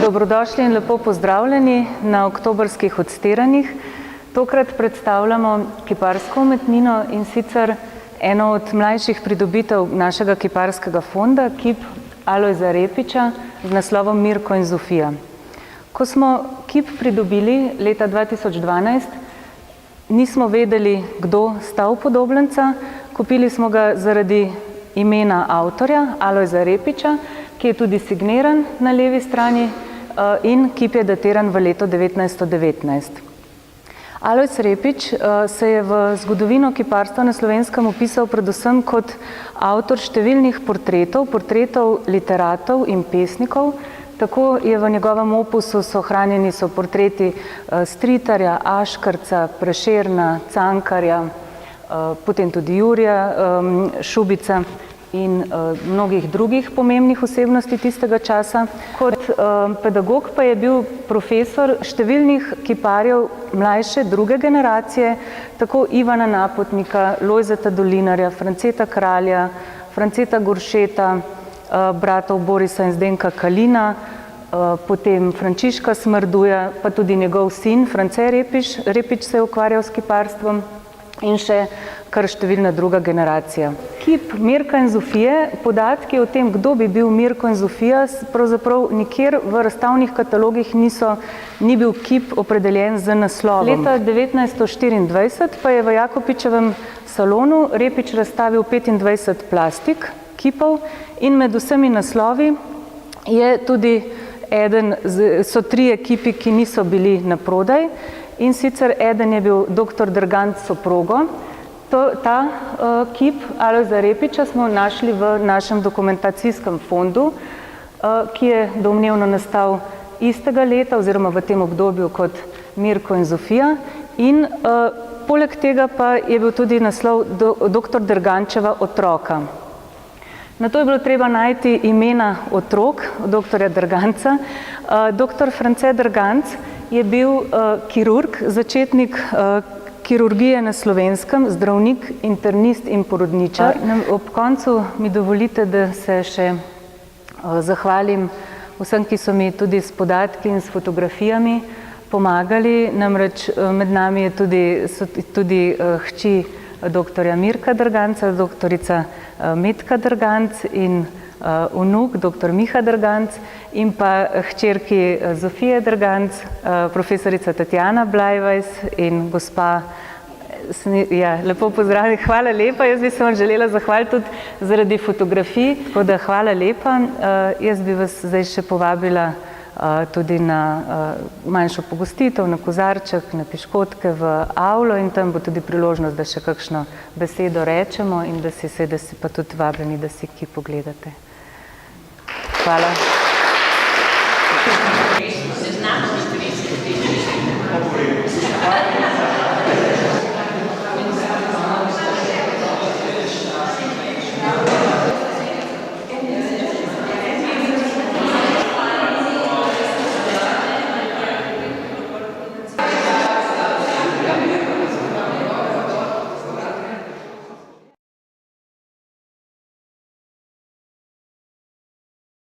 Dobrodošli in lepo pozdravljeni na oktobrskih odstiranjih. Tokrat predstavljamo kiparsko umetnino in sicer eno od mlajših pridobitev našega kiparskega fonda, kip Alojza Repiča z naslovom Mirko in Zofija. Ko smo kip pridobili leta 2012, nismo vedeli, kdo sta upodobljenca. Kupili smo ga zaradi imena avtorja, Alojza Repiča, ki je tudi signiran na levi strani in kip je datiran v leto 1919. Alojz Repič se je v zgodovino kiparstva na Slovenskem opisal predvsem kot avtor številnih portretov literatov in pesnikov. Tako je v njegovem opusu ohranjeni so portreti Stritarja, Aškarca, Prešerna, Cankarja, potem tudi Jurija Šubica in mnogih drugih pomembnih osebnosti tistega časa. Kot pedagog pa je bil profesor številnih kiparjev mlajše druge generacije, tako Ivana Napotnika, Lojzeta Dolinarja, Franceta Kralja, Franceta Goršeta, bratov Borisa in Zdenka Kalina, potem Frančiška Smrduja, pa tudi njegov sin France Repič. Repič se je ukvarjal s kiparstvom in še kar številna druga generacija. Kip Mirka in Zofije, podatki o tem, kdo bi bil Mirko in Zofija, pravzaprav nikjer v razstavnih katalogih ni bil kip opredeljen z naslovom. Leta 1924 pa je v Jakopičevem salonu Repič razstavil 25 plastik kipov in med vsemi naslovi je tudi so trije kipi, ki niso bili naprodaj. In sicer eden je bil dr. Drgant s soprogo. Ta kip Alojza Repiča smo našli v našem dokumentacijskem fondu, ki je domnevno nastal istega leta oziroma v tem obdobju kot Mirko in Zofija. In poleg tega pa je bil tudi naslov dr. Drgančeva Otroka. Nato je bilo treba najti imena otrok dr. Drganca. Dr. France Drganc je bil kirurg, začetnik kirurgije na Slovenskem, zdravnik, internist in porodničar. Ob koncu mi dovolite, da se še zahvalim vsem, ki so mi tudi s podatki in s fotografijami pomagali. Namreč med nami so tudi hči dr. Mirka Drganca, doktorica Metka Drganc in vnuk, dr. Miha Drganc in pa hčerki Zofije Drganc, profesorica Tatjana Blajvajs in gospa, lepo pozdravljeni, hvala lepa, jaz bi se vam želela zahvaliti tudi zaradi fotografij, tako da hvala lepa. Jaz bi vas zdaj še povabila tudi na manjšo pogostitev, na kozarček, na piškotke v avlo in tam bo tudi priložnost, da še kakšno besedo rečemo in da si pa tudi vabljeni, da si kip pogledate. Hvala.